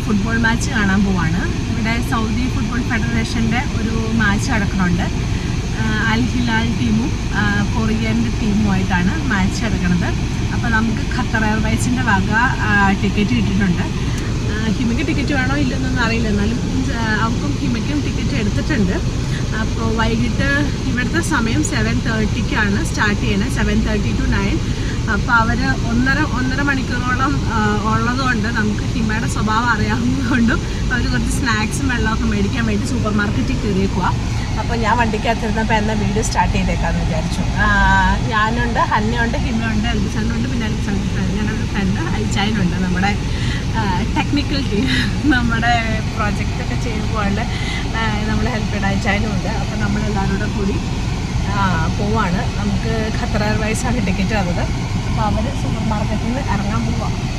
Football match കാണാൻ പോവാണ്. ഇവിടെ സൗദി ഫുട്ബോൾ ഫെഡറേഷൻ്റെ ഒരു മാച്ച് നടക്കുന്നുണ്ട്. അൽ ഹിലാൽ ടീമും കൊറിയൻ്റെ ടീമുമായിട്ടാണ് മാച്ച് നടക്കുന്നത്. അപ്പോൾ നമുക്ക് ഖത്തർ എയർവേസിൻ്റെ വക ടിക്കറ്റ് കിട്ടിയിട്ടുണ്ട്. ഹിമയ്ക്ക് ടിക്കറ്റ് വേണോ ഇല്ലെന്നൊന്നും അറിയില്ല, എന്നാലും അവർക്കും ഹിമയ്ക്കും ടിക്കറ്റ് എടുത്തിട്ടുണ്ട്. അപ്പോൾ വൈകിട്ട് ഇവിടുത്തെ സമയം 7:30-ക്കാണ് സ്റ്റാർട്ട് ചെയ്യുന്നത്, 7:30 to 9. അപ്പോൾ അവർ ഒന്നര മണിക്കൂറോളം ഉള്ളതുകൊണ്ട് നമുക്ക് ഹിമയുടെ സ്വഭാവം അറിയാവുന്നതുകൊണ്ടും അവർ കുറച്ച് സ്നാക്സും വെള്ളമൊക്കെ മേടിക്കാൻ വേണ്ടി സൂപ്പർ മാർക്കറ്റിൽ കയറിയേക്കുക. അപ്പോൾ ഞാൻ വണ്ടിക്കകത്തിരുന്നപ്പോൾ എന്നാൽ വീഡിയോ സ്റ്റാർട്ട് ചെയ്തേക്കാമെന്ന് വിചാരിച്ചു. ഞാനുണ്ട്, ഹന്നയുണ്ട്, ഹിമയുണ്ട്, എൽബിസണ്ണുണ്ട്, പിന്നെ ഞങ്ങളുടെ ഫ്രണ്ട് ഐച്ചായനുണ്ട്. നമ്മുടെ ടെക്നിക്കൽ ടീം, നമ്മുടെ പ്രോജക്റ്റൊക്കെ ചെയ്യുമ്പോൾ നമ്മൾ ഹെൽപ്പ് ചെയ്ത ഐച്ചായനുമുണ്ട്. അപ്പോൾ നമ്മളെല്ലാവരും കൂടി പോവാണ്. നമുക്ക് ഖത്തർ എയർവേസാണ് ടിക്കറ്റ് തന്നത്. അപ്പോൾ അവർ സൂപ്പർ മാർക്കറ്റിൽ നിന്ന്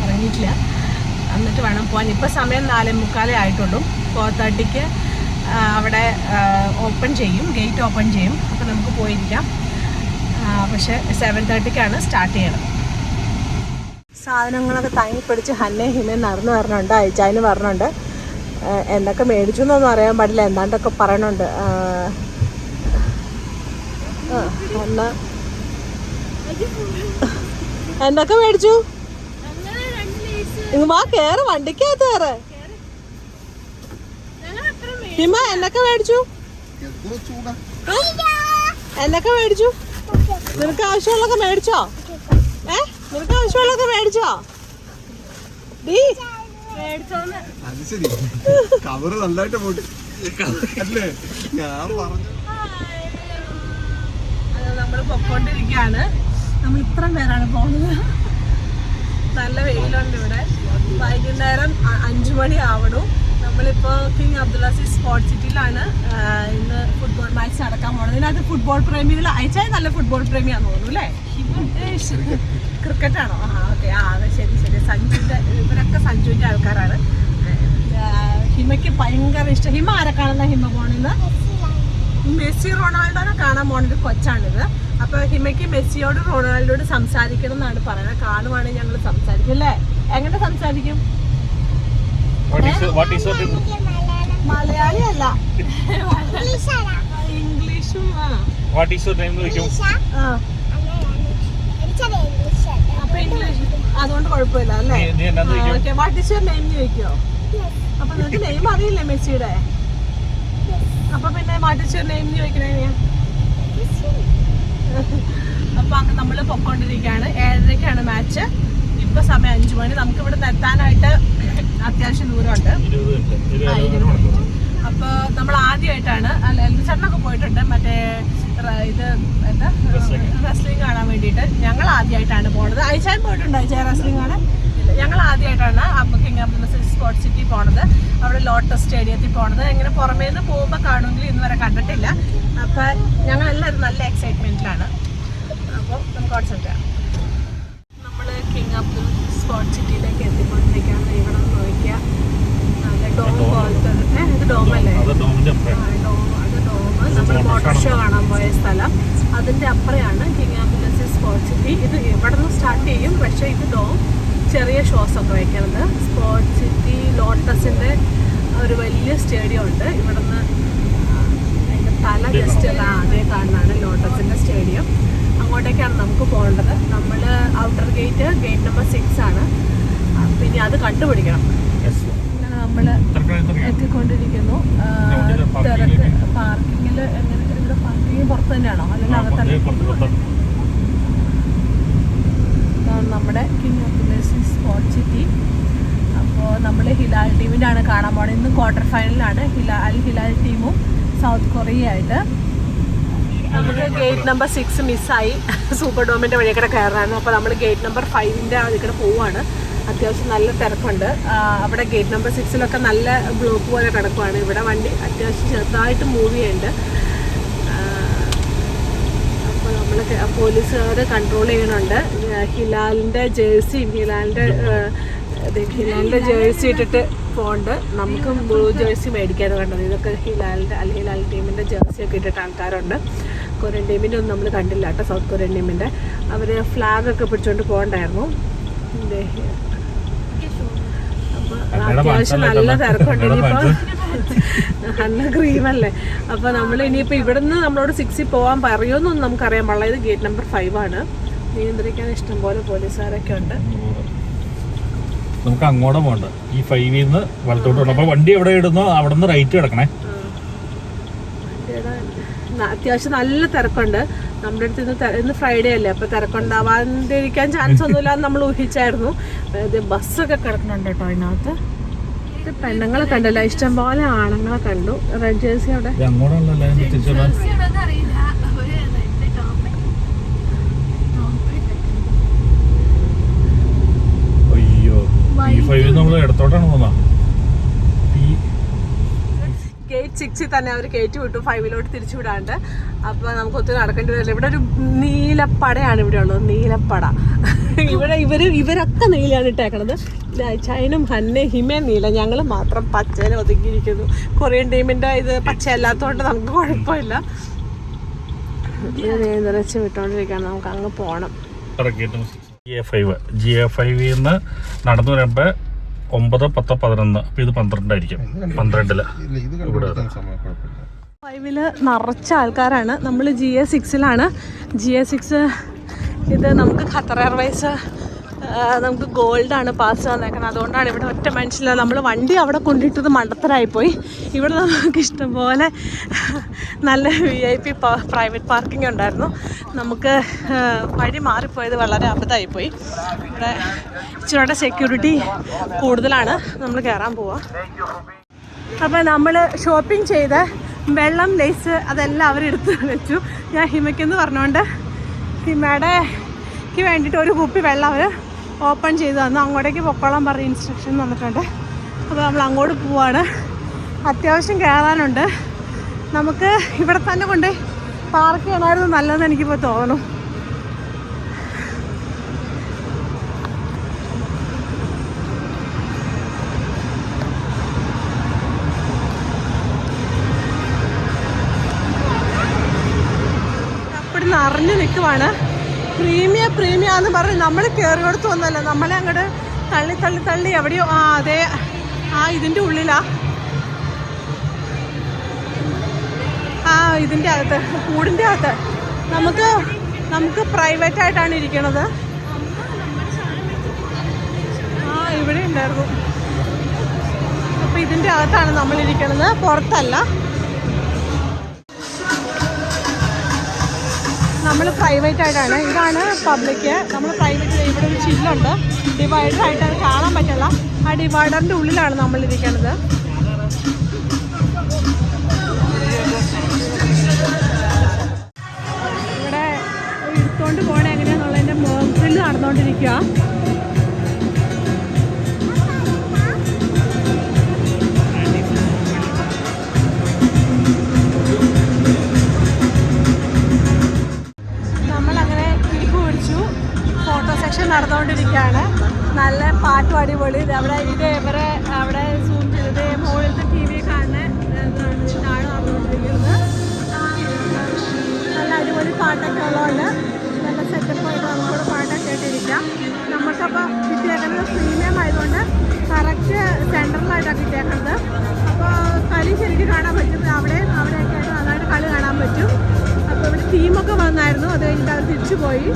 ഇറങ്ങിയിട്ടില്ല, എന്നിട്ട് വേണം പോകാൻ. ഇപ്പോൾ സമയം 4:45 ആയിട്ടുള്ളൂ. 4:30-ക്ക് അവിടെ ഓപ്പൺ ചെയ്യും, ഗേറ്റ് ഓപ്പൺ ചെയ്യും. അപ്പോൾ നമുക്ക് പോയിരിക്കാം. പക്ഷേ 7:30-ക്കാണ് സ്റ്റാർട്ട് ചെയ്യണത്. സാധനങ്ങളൊക്കെ താങ്ങിപ്പിടിച്ച് ഹന്നയും ഹിമയും നടന്നു വരണുണ്ട്. അയച്ചായന് വരണുണ്ട്. എന്തൊക്കെ മേടിച്ചു എന്നൊന്നും അറിയാൻ പാടില്ല, എന്താണ്ടൊക്കെ പറയണുണ്ട്. ഒന്ന് എന്തൊക്കെ മേടിച്ചു? ഇങ്ങ് വാ, കയറ്, വണ്ടിക്കകത്ത് കയറ്. ഹിമ എന്നൊക്കെ മേടിച്ചു? എന്നൊക്കെ മേടിച്ചു? നിനക്ക് ആവശ്യമുള്ളതൊക്കെ മേടിച്ചോ? നിനക്ക് ആവശ്യമുള്ളതൊക്കെ മേടിച്ചോ? കവറ് നന്നായിട്ട് പോട്ട് അല്ലേ? ഞാൻ പറഞ്ഞു നമ്മൾ പൊക്കോണ്ടിരിക്കുകയാണ്. നമ്മൾ ഇത്ര പേരാണ് പോകുന്നത്. നല്ല വെയിലുണ്ട് ഇവിടെ. വൈകുന്നേരം 5 മണി ആവണം. നമ്മളിപ്പോൾ കിങ് അബ്ദുല്ലാസീസ് സ്പോർട്സ് സിറ്റിയിലാണ് ഇന്ന് ഫുട്ബോൾ മാച്ച് നടക്കാൻ പോകുന്നത്. ഇതിനകത്ത് ഫുട്ബോൾ പ്രേമികൾ അയച്ചാൽ നല്ല ഫുട്ബോൾ പ്രേമിയാന്ന് തോന്നുന്നു അല്ലേ? ക്രിക്കറ്റാണോ? ഓക്കെ, അതെ, ശരി. സഞ്ജുവിൻ്റെ, ഇവരൊക്കെ സഞ്ജുവിൻ്റെ ആൾക്കാരാണ്. ഹിമയ്ക്ക് ഭയങ്കര ഇഷ്ടം. ഹിമ ആരെ കാണുന്ന? ഹിമ പോണെന്ന് മെസ്സി റൊണാൾഡോനെ കാണാൻ പോണൊരു കൊച്ചാണിത്. അപ്പോൾ ഹിമയ്ക്ക് മെസ്സിയോട് റൊണാൾഡോയോട് സംസാരിക്കണം എന്നാണ് പറയുന്നത്. കാണുവാണെങ്കിൽ ഞങ്ങൾ സംസാരിക്കും അല്ലേ? എങ്ങനെ സംസാരിക്കും? മലയാളി അല്ല, ഇംഗ്ലീഷും. അപ്പൊ ഇംഗ്ലീഷ് അതുകൊണ്ട് കുഴപ്പമില്ല അല്ലേ? Okay, what is your name ചോദിക്കോ? അപ്പൊ നിനക്ക് നെയിം അറിയില്ലേ മെസ്സിയുടെ? അപ്പൊ പിന്നെ വാട്ട് ഈസ് യുവർ നെയിം ചോദിക്കണേ? അപ്പൊ അങ്ങ് നമ്മൾ പൊക്കോണ്ടിരിക്കുകയാണ്. 7:30-ക്കാണ് മാച്ച്. ഇപ്പൊ സമയം 5 മണി. നമുക്ക് ഇവിടെ എത്താനായിട്ട് അത്യാവശ്യം ദൂരമുണ്ട്, 20 മിനിറ്റ്. അപ്പൊ നമ്മൾ ആദ്യമായിട്ടാണ്, അല്ല എൽബിസണ്ണൊക്കെ പോയിട്ടുണ്ട് മറ്റേ ഇത് എന്താ റെസ്ലിംഗ് കാണാൻ വേണ്ടിയിട്ട്. ഞങ്ങൾ ആദ്യമായിട്ടാണ് പോണത്. അയച്ചാൻ പോയിട്ടുണ്ട്, അയച്ചാൻ റെസ്ലിംഗ് കാണാൻ. ഞങ്ങൾ ആദ്യമായിട്ടാണ് കിങ് അബ്ദുല്ലാസീസ് സ്പോർട്സ് സിറ്റി പോണത്, അവിടെ ലോട്ടസ് സ്റ്റേഡിയത്തിൽ പോണത്. ഇങ്ങനെ പുറമേ നിന്ന് പോകുമ്പോൾ കാണുമെങ്കിൽ ഇന്ന് വരെ കണ്ടിട്ടില്ല. അപ്പം ഞങ്ങളെല്ലാവരും നല്ല എക്സൈറ്റ്മെൻറ്റിലാണ്. അപ്പോൾ നമുക്ക് അവിടെ സെറ്റാം. നമ്മൾ കിങ് അബ്ദുൽ സ്പോർട്സ് സിറ്റിയിലേക്ക് എത്തിക്കൊണ്ടിരിക്കുകയാണ്. ഇവിടെ നോക്കിയാൽ നല്ല ഡോം പോലത്തെ, ഇത് ഡോമല്ലേ? ഡോം. നമ്മൾ മോട്ടോർ ഷോ കാണാൻ പോയ സ്ഥലം, അതിൻ്റെ അപ്പുറയാണ് കിങ് അബ്ദുല്ലാസീസ് സ്പോർട്സ് സിറ്റി. ഇത് ഇവിടെ നിന്ന് സ്റ്റാർട്ട് ചെയ്യും, പക്ഷേ ഇത് ഡോം ചെറിയ ഷോസൊക്കെ വയ്ക്കുന്നത്. സ്പോർട്സ് സിറ്റി ലോട്ടസിൻ്റെ ഒരു വലിയ സ്റ്റേഡിയം ഉണ്ട്. ഇവിടെ നിന്ന് അതിൻ്റെ തല ജസ്റ്റ് അതേ കാണുന്നതാണ് ലോട്ടസിൻ്റെ സ്റ്റേഡിയം. അങ്ങോട്ടേക്കാണ് നമുക്ക് പോകേണ്ടത്. നമ്മൾ ഔട്ടർ ഗേറ്റ് നമ്പർ 6 ആണ്. പിന്നെ അത് കണ്ടുപിടിക്കണം. നമ്മൾ എത്തിക്കൊണ്ടിരിക്കുന്നു. തിരക്ക് പാർക്കിങ്ങിൽ എങ്ങനെ? ഇവിടെ പാർക്കിങ് പുറത്ത് തന്നെയാണോ അല്ലെങ്കിൽ അകത്തന്നെ? നമ്മുടെ കിങ് അബ്ദുല്ലാസീസ് സ്പോർട്സ് സിറ്റി. അപ്പോൾ നമ്മൾ ഹിലാൽ ടീമിനാണ് കാണാൻ പോകുന്നത്. ഇന്ന് ക്വാർട്ടർ ഫൈനലാണ് അൽ ഹിലാൽ ടീമും സൗത്ത് കൊറിയയായിട്ട്. നമുക്ക് ഗേറ്റ് നമ്പർ 6 മിസ്സായി. സൂപ്പർ ഡോമിൻ്റെ വഴിയൊക്കെ കയറായിരുന്നു. അപ്പോൾ നമ്മൾ ഗേറ്റ് നമ്പർ 5-ൻ്റെ അതിൽ പോവുകയാണ്. അത്യാവശ്യം നല്ല തിരക്കുണ്ട് അവിടെ. ഗേറ്റ് നമ്പർ 6-ലൊക്കെ നല്ല ബ്ലോക്ക് പോലെ കിടക്കുവാണ്. ഇവിടെ വണ്ടി അത്യാവശ്യം ചെറുതായിട്ട് മൂവ് ചെയ്യുന്നുണ്ട്. അപ്പോൾ നമ്മൾ പോലീസുകാർ കൺട്രോൾ ചെയ്യുന്നുണ്ട്. ഹിലാലിൻ്റെ ജേഴ്സിയും ഹിലാലിൻ്റെ ജേഴ്സി ഇട്ടിട്ട് പോകുന്നുണ്ട്. നമുക്ക് ബ്ലൂ ജേഴ്സി മേടിക്കാതെ കണ്ടത്. ഇതൊക്കെ അൽ ഹിലാൽ ടീമിൻ്റെ ജേഴ്സിയൊക്കെ ഇട്ടിട്ട് ആൾക്കാരുണ്ട്. കൊറിയൻ ടീമിൻ്റെ ഒന്നും നമ്മൾ കണ്ടില്ല കേട്ടോ. സൗത്ത് കൊറിയൻ ടീമിൻ്റെ അവർ ഫ്ലാഗൊക്കെ പിടിച്ചുകൊണ്ട് പോകണ്ടായിരുന്നു. അത്യാവശ്യം നല്ല തിരക്കുണ്ട്. ഇനിയിപ്പോ നല്ല ക്രീമല്ലേ. അപ്പൊ നമ്മൾ ഇനിയിപ്പോ ഇവിടുന്ന് നമ്മളോട് 6 പോകാൻ പറയുമെന്നൊന്നും നമുക്കറിയാൻ പാടില്ല. ഇത് ഗേറ്റ് നമ്പർ 5 ആണ്. നിയന്ത്രിക്കാൻ ഇഷ്ടംപോലെ പോലീസുകാരൊക്കെ ഉണ്ട്. നമുക്ക് അങ്ങോട്ട് പോകണ്ട, ഈ 5 നിന്ന് വലത്തോട്ട് പോകണം. അപ്പൊ വണ്ടി എവിടെ ഇടുന്നോ അവിടെ നിന്ന് റൈറ്റ് കിടക്കണേ. അത്യാവശ്യം നല്ല തിരക്കുണ്ട്. നമ്മുടെ അടുത്ത് ഇന്ന് ഫ്രൈഡേ അല്ലേ, അപ്പൊ തിരക്കുണ്ടാവാതിരിക്കാൻ ചാൻസ് ഒന്നുമില്ല എന്ന് നമ്മൾ ഊഹിച്ചായിരുന്നു. ബസ്സൊക്കെ കിടക്കുന്നുണ്ട് കേട്ടോ അതിനകത്ത്. പെണ്ണുങ്ങളെ കണ്ടല്ല, ഇഷ്ടം പോലെ ആണുങ്ങളെ കണ്ടു. റെഡ് ജേഴ്സി അവിടെ അയ്യോ, നമ്മൾ ഇടത്തോട്ടാണ് പോകുന്ന. ഗേറ്റ് 6 തന്നെ അവർ കയറ്റി വിട്ടു, 5 തിരിച്ചു വിടാണ്ട്. അപ്പൊ നമുക്ക് ഒത്തിരി നടക്കേണ്ടി വരില്ല. ഇവിടെ ഒരു നീലപ്പടയാണ് ഇവിടെ ഉള്ളത്, നീലപ്പട. ഇവിടെ ഇവരൊക്കെ നീലയാണ് ഇട്ടേക്കണത്. ചൈനും ഹന്നെ ഹിമയും നീല, ഞങ്ങൾ മാത്രം പച്ചയിൽ ഒതുങ്ങിയിരിക്കുന്നു. കൊറിയൻ ടീമിന്റെ ഇത് പച്ചയല്ലാത്തതുകൊണ്ട് നമുക്ക് കുഴപ്പമില്ല. നിറച്ച് വിട്ടോണ്ടിരിക്കുകയാണ്. നമുക്ക് അങ്ങ് പോണം. GA5 നടന്നു വരുമ്പോ 9, 10, 11. അപ്പൊ ഇത് 12 ആയിരിക്കും. 12 5 നിറച്ച ആൾക്കാരാണ്. നമ്മൾ GA6 GA6 ഇത് നമുക്ക് ഖത്തർ എയർവേസ് നമുക്ക് ഗോൾഡാണ് പാസ് തന്നേക്കുന്നത്. അതുകൊണ്ടാണ് ഇവിടെ ഒറ്റ മനുഷ്യല്ല. നമ്മൾ വണ്ടി അവിടെ കൊണ്ടിട്ടത് മണ്ടത്തരായിപ്പോയി. ഇവിടെ നമുക്ക് ഇഷ്ടംപോലെ നല്ല VIP പ്രൈവറ്റ് പാർക്കിംഗ് ഉണ്ടായിരുന്നു. നമുക്ക് വഴി മാറിപ്പോയത് വളരെ അബദ്ധമായിപ്പോയി. ഇവിടെ ഇച്ചിരിയുടെ സെക്യൂരിറ്റി കൂടുതലാണ്. നമ്മൾ കയറാൻ പോവാം. അപ്പോൾ നമ്മൾ ഷോപ്പിംഗ് ചെയ്ത് വെള്ളം, ലേസ് അതെല്ലാം അവരെടുത്ത് വെച്ചു. ഞാൻ ഹിമയ്ക്കെന്ന് പറഞ്ഞുകൊണ്ട് ഹിമയുടെക്ക് വേണ്ടിയിട്ട് ഒരു കുപ്പി വെള്ളം അവർ ഓപ്പൺ ചെയ്ത് തന്നു. അങ്ങോട്ടേക്ക് പൊക്കോളാൻ പറഞ്ഞ് ഇൻസ്ട്രക്ഷൻ തന്നിട്ടുണ്ട്. അപ്പോൾ നമ്മൾ അങ്ങോട്ട് പോവാണ്. അത്യാവശ്യം കയറാനുണ്ട്. നമുക്ക് ഇവിടെ തന്നെ കൊണ്ട് പാർക്ക് ചെയ്യണമായിരുന്നു നല്ലതെന്ന് എനിക്കിപ്പോൾ തോന്നുന്നു. അപ്പോൾ നിറഞ്ഞു നിൽക്കുവാണ്. പ്രീമിയാന്ന് പറഞ്ഞ് നമ്മൾ കയറിയോടത്ത് ഒന്നല്ല, നമ്മളെ അങ്ങോട്ട് തള്ളി എവിടെയോ അതെ ഇതിൻ്റെ ഉള്ളിലാ, ഇതിൻ്റെ അകത്ത്, കൂടിൻ്റെ അകത്ത്. നമുക്ക് പ്രൈവറ്റ് ആയിട്ടാണ് ഇരിക്കണത്. ഇവിടെ ഉണ്ടായിരുന്നു. അപ്പോൾ ഇതിൻ്റെ അകത്താണ് നമ്മളിരിക്കണത്, പുറത്തല്ല. നമ്മൾ പ്രൈവറ്റ് ആയിട്ടാണ്. ഇതാണ് പബ്ലിക്ക്. നമ്മൾ പ്രൈവറ്റ്. ഇവിടെ ഒരു ചില്ലുണ്ട്, ഡിവൈഡറായിട്ട് അത് കാണാൻ പറ്റില്ല. ആ ഡിവൈഡറിൻ്റെ ഉള്ളിലാണ് നമ്മളിരിക്കുന്നത്. ഇവിടെ എടുത്തുകൊണ്ട് പോകണേ എങ്ങനെയാണെന്നുള്ളതിൻ്റെ മോക്ക് ഡ്രില്ല് നടന്നുകൊണ്ടിരിക്കുക. ഫോട്ടോ സെക്ഷൻ നടന്നുകൊണ്ടിരിക്കുകയാണ്. നല്ല പാട്ടും അടിപൊളി. അവിടെ ഇവരെ അവിടെ സൂം ചെയ്തത് മുകളിലത്തെ TV കാണുന്ന ഇതാണ് നടന്നുകൊണ്ടിരിക്കുന്നത്. നല്ല അടിപൊളി പാട്ടൊക്കെ ഉള്ളതുകൊണ്ട് നല്ല സെറ്റപ്പായിട്ട് നമുക്കിവിടെ പാട്ടൊക്കെ കേട്ടിരിക്കാം. നമുക്കപ്പോൾ കിട്ടിയേക്കുന്നത് പ്രീമിയം ആയതുകൊണ്ട് കറക്റ്റ് സെൻറ്ററിലായിട്ടാണ് കിട്ടിയേക്കുന്നത്. അപ്പോൾ കളി ശരിക്കും കാണാൻ പറ്റും. അവിടെയൊക്കെ ആയിട്ട് നന്നായിട്ട് കളി കാണാൻ പറ്റും. അപ്പോൾ ഇവിടെ ടീമൊക്കെ വന്നായിരുന്നു. അത് കഴിഞ്ഞിട്ട് അവർ തിരിച്ചു പോയി.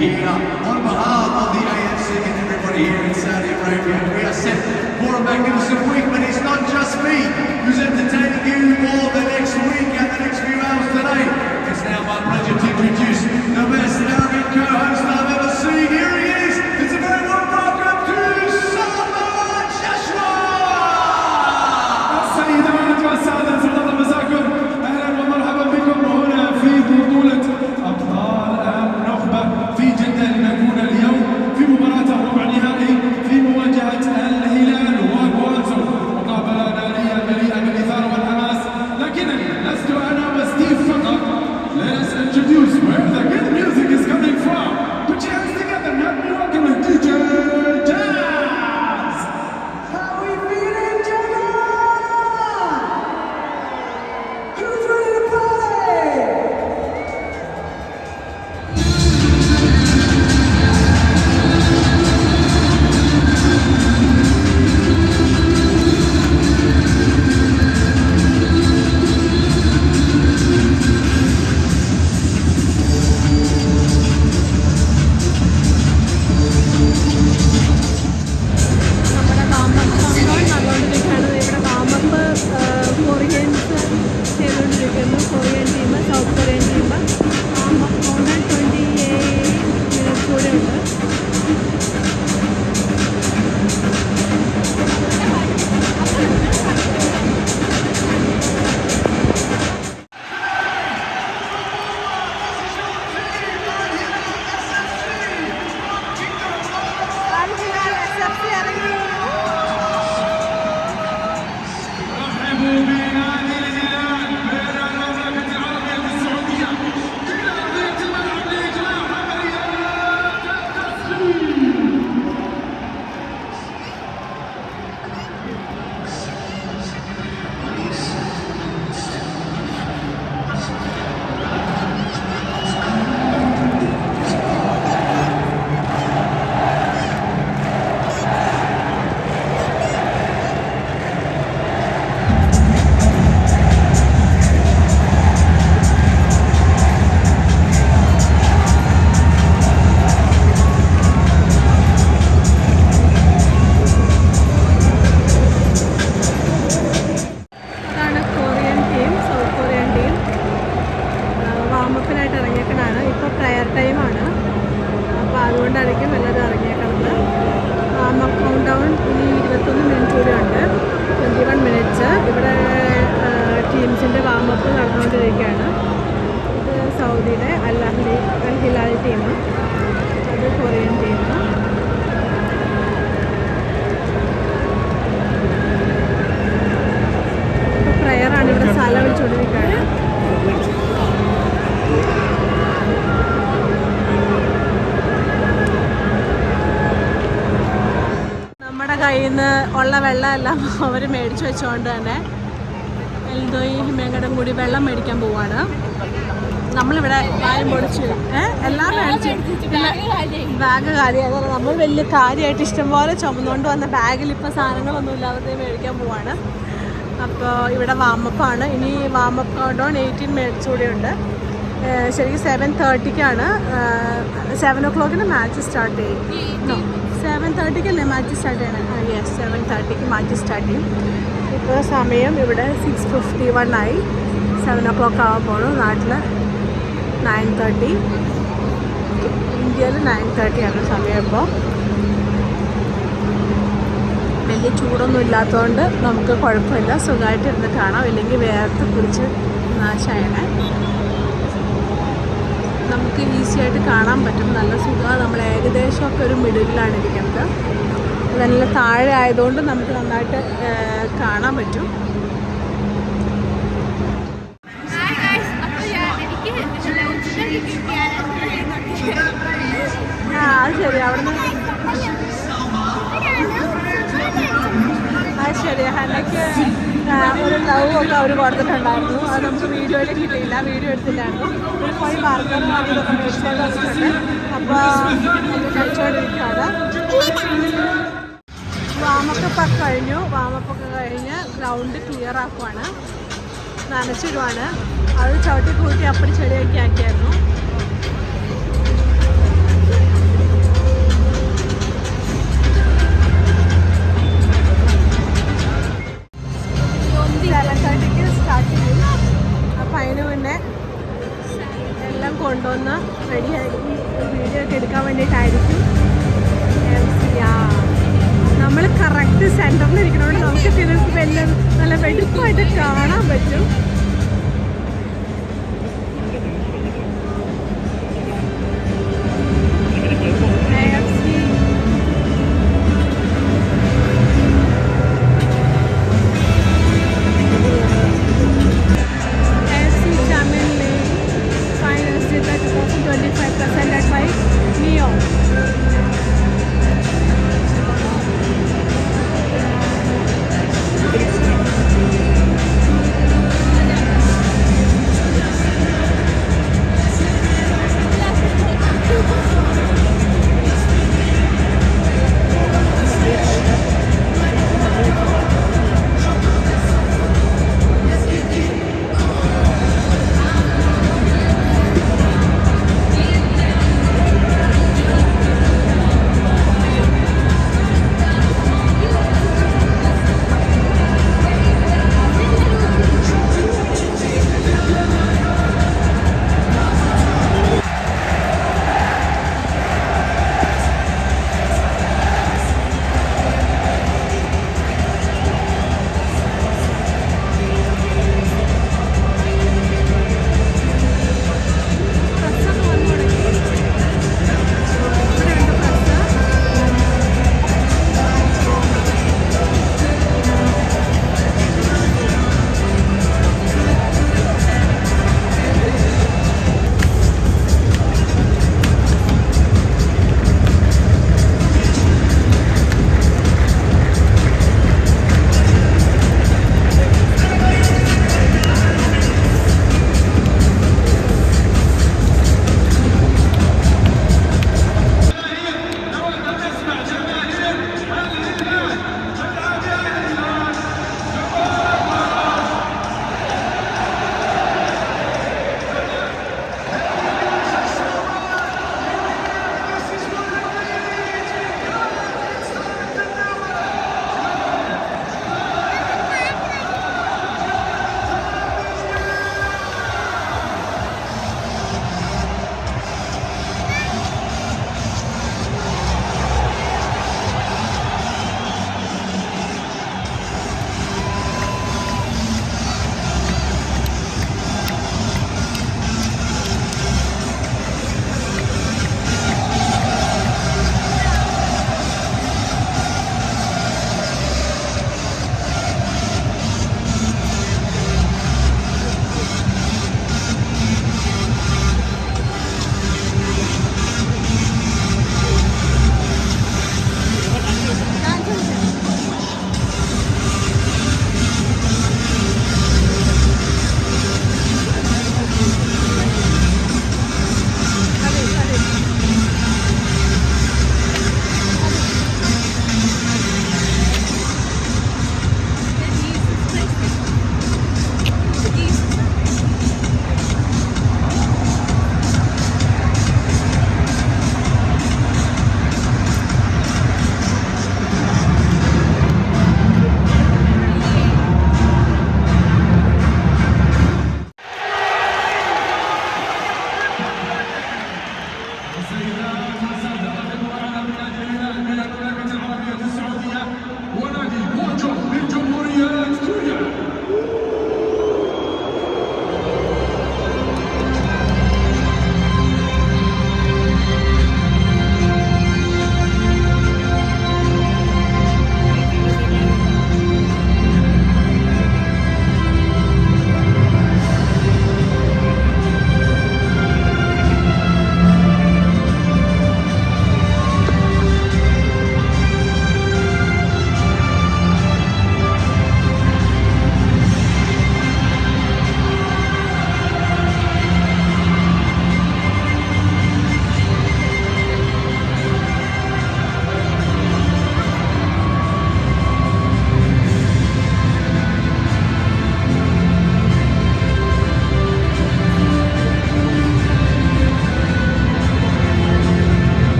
Here, on behalf of the AFC and everybody here in Saudi Arabia, we are set for a magnificent week, but it's not just me who's entertaining you for the next week and the next few hours today. It's now my pleasure to introduce the best Arabic co-host ആണ്. ഇപ്പോൾ prayer ടൈമാണ്, അപ്പോൾ അതുകൊണ്ടായിരിക്കും എല്ലാവരും ഇറങ്ങിയേക്കുന്നത്. Count down ഇനി 21 minute കൂടെ ഉണ്ട്, 21 minutes. ഇവിടെ ടീംസിൻ്റെ വാമപ്പ് നടന്നുകൊണ്ടിരിക്കുകയാണ്. ഇത് സൗദിയിലെ അൽ ഹിലാൽ ടീം, അത് കൊറിയൻ ടീം. ഇപ്പോൾ പ്രയറാണ്, ഇവിടെ സ്ഥലം വെച്ചുകൊണ്ടിരിക്കുകയാണ്. നമ്മുടെ കയ്യിൽ നിന്ന് ഉള്ള വെള്ളമെല്ലാം അവർ മേടിച്ചു വെച്ചുകൊണ്ട് തന്നെ എൽദോയി ഹിമേങ്കടം കൂടി വെള്ളം മേടിക്കാൻ പോവാണ്. നമ്മളിവിടെ വായം പൊടിച്ചു എല്ലാം മേടിച്ചു, ബാഗ് കാലി. അതുപോലെ നമ്മൾ വലിയ കാര്യമായിട്ട് ഇഷ്ടംപോലെ ചുമന്നുകൊണ്ട് വന്ന ബാഗിൽ ഇപ്പോൾ സാധനങ്ങളൊന്നും ഇല്ലാതെ മേടിക്കാൻ പോവാണ്. അപ്പോൾ ഇവിടെ വാമപ്പാണ്. ഇനി വാമപ്പ് കൗണ്ട് ഡൗൺ 18 മിനിറ്റ്സ് കൂടെ ഉണ്ട്. ശരിക്കും 7:30-ക്കാണ്, 7 o'clock മാച്ച് സ്റ്റാർട്ട് ചെയ്യും. 7:30-ക്കല്ലേ മാച്ച് സ്റ്റാർട്ട് ചെയ്യണം? യെസ്, 7:30-ക്ക് മാച്ച് സ്റ്റാർട്ട് ചെയ്യും. ഇപ്പോൾ സമയം ഇവിടെ 6:51 ആയി. 7 o'clock ആകുമ്പോൾ നാട്ടിൽ 9:30, ഇന്ത്യയിൽ 9:30 ആണ് സമയം. ഇപ്പോൾ വലിയ ചൂടൊന്നും ഇല്ലാത്തതുകൊണ്ട് നമുക്ക് കുഴപ്പമില്ല, സുഖമായിട്ടിരുന്ന് കാണാം. ഇല്ലെങ്കിൽ വേർത്ത് കുറിച്ച് നാശമായണേ. നമുക്ക് ഈസി ആയിട്ട് കാണാൻ പറ്റും, നല്ല സുഖമാണ്. നമ്മൾ ഏകദേശമൊക്കെ ഒരു മിഡിലാണ് ഇരിക്കുന്നത്. നല്ല താഴെ ആയതുകൊണ്ട് നമുക്ക് നന്നായിട്ട് കാണാൻ പറ്റും. അത് ശരി, അവിടുന്ന് അത് ശരി. ഹന്നയ്ക്ക് ഒരു ലവ് ഒക്കെ അവർ കൊടുത്തിട്ടുണ്ടായിരുന്നു, അത് നമുക്ക് വീഡിയോയിൽ കിട്ടിയില്ല, വീഡിയോ എടുത്തില്ലായിരുന്നു. ഒരു പോയി ബർഗർ ഇതൊക്കെ മേടിച്ചുകൊണ്ട് വന്നിട്ടുണ്ട്. അപ്പോൾ നമ്മൾ കഴിച്ചുകൊണ്ടിരിക്കുകയാണ്. വാമപ്പൊക്കെ കഴിഞ്ഞ് ഗ്രൗണ്ട് ക്ലിയർ ആക്കുവാണ്, നനച്ചിടുവാണ്. അത് ചവിട്ടി കൂട്ടി അപ്പടി ചെടിയൊക്കെ ആക്കിയായിരുന്നു. സ്റ്റാർട്ട് ചെയ്യും. അപ്പം അതിന് മുന്നേ എല്ലാം കൊണ്ടുവന്ന് റെഡിയായിരിക്കും, വീഡിയോ ഒക്കെ എടുക്കാൻ വേണ്ടിയിട്ടായിരിക്കും. നമ്മൾ കറക്റ്റ് സെൻറ്ററിൽ ഇരിക്കണോണ്ട് നമുക്ക് ചിലർക്ക് വലിയ നല്ല വെടുപ്പായിട്ട് കാണാൻ പറ്റും.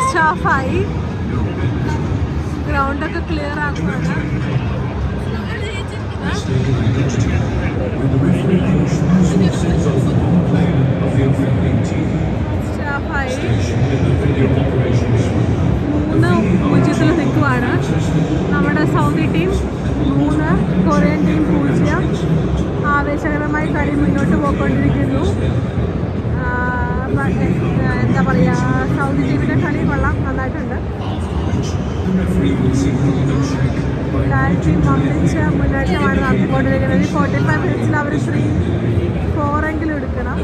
ഫസ്റ്റ് ഹാഫായി. ഗ്രൗണ്ടൊക്കെ ക്ലിയർ ആക്കുവാണ്. ായി 3-0 നിൽക്കുവാണ്. നമ്മുടെ സൗദി ടീം 3, കൊറിയൻ ടീം 0. ആവേശകരമായി കളി മുന്നോട്ട് പോയിക്കൊണ്ടിരിക്കുന്നു. എന്താ പറയുക, സൗദി ടീമിൻ്റെ കളി കൊള്ളാം, നന്നായിട്ടുണ്ട്. ടീം ഒന്നിച്ച് മുന്നേറ്റമാണ് നടത്തിക്കൊണ്ടിരിക്കുന്നത്. 45 മിനിറ്റ്സിൽ അവർ 3-4 എങ്കിലും എടുക്കണം.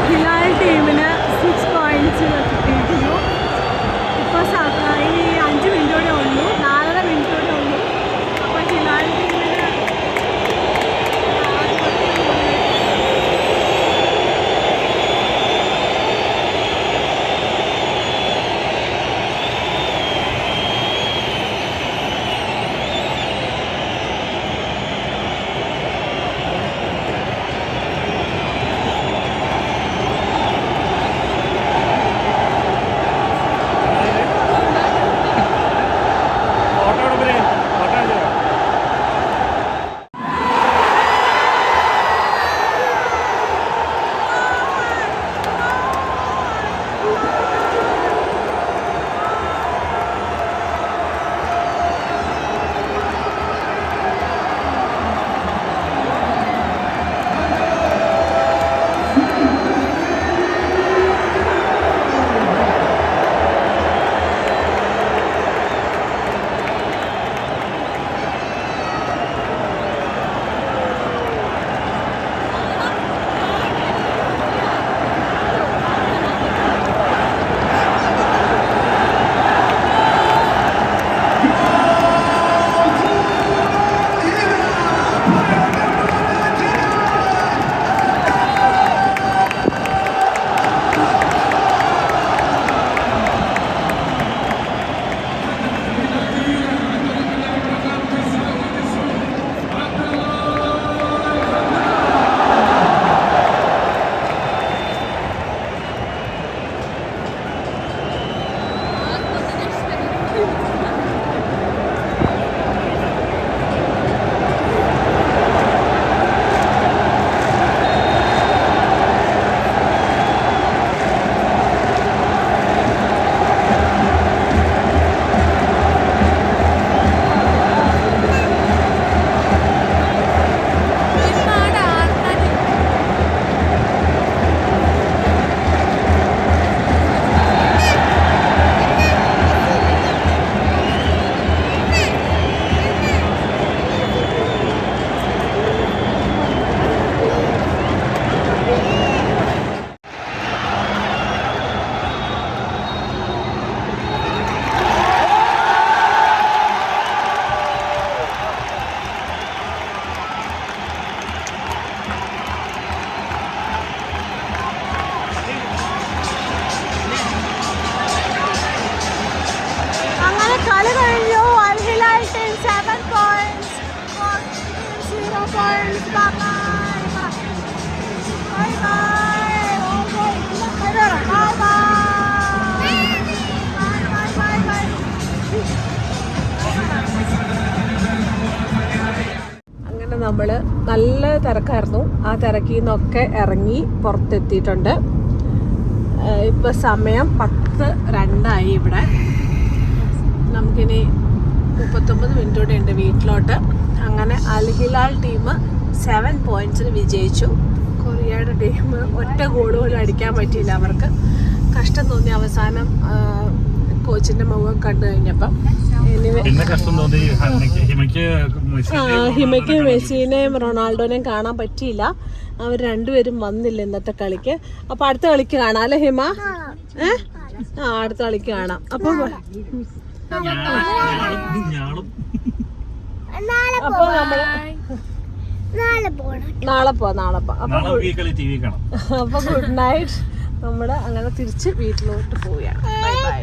ഹിലാൽ ടീമിന് 6 പോയിന്റ്സ് കിട്ടിയിരിക്കുന്നു. ഇപ്പോൾ ഇനി 5 മിനിറ്റോടെ ഉള്ളൂ, 4.5 മിനിറ്റോടെ ഉള്ളൂ. അപ്പോൾ ഹിലാൽ ടീമിന് അങ്ങനെ നമ്മള് നല്ല തിരക്കായിരുന്നു. ആ തിരക്കിൽ നിന്നൊക്കെ ഇറങ്ങി പുറത്തെത്തിയിട്ടുണ്ട്. ഇപ്പൊ സമയം 10:02 ഇവിടെ. നമുക്കിനി 39 മിനിറ്റ് കൂടെ ഉണ്ട് വീട്ടിലോട്ട്. അങ്ങനെ അൽ ഹിലാൽ ടീം 7 പോയിന്റ്സിന് വിജയിച്ചു. കൊറിയയുടെ ടീം ഒറ്റ ഗോൾ പോലും അടിക്കാൻ പറ്റിയില്ല. അവർക്ക് കഷ്ടം തോന്നി അവസാനം കോച്ചിന്റെ മുഖം കണ്ടു കഴിഞ്ഞപ്പം. പിന്നെ കഷ്ടം തോന്നി ഹിമയ്ക്ക് മെസ്സിനെയും റൊണാൾഡോനെയും കാണാൻ പറ്റിയില്ല. അവർ രണ്ടുപേരും വന്നില്ല ഇന്നത്തെ കളിക്ക്. അപ്പൊ അടുത്ത കളിക്ക് കാണാം അല്ലെ ഹിമ? അടുത്ത കളിക്ക് കാണാം. അപ്പൊ നമ്മള് നാളെ പോവാം. അപ്പൊ ഗുഡ് നൈറ്റ്. നമ്മള് അങ്ങനെ തിരിച്ച് വീട്ടിലോട്ട് പോവുകയാണ്. Bye bye.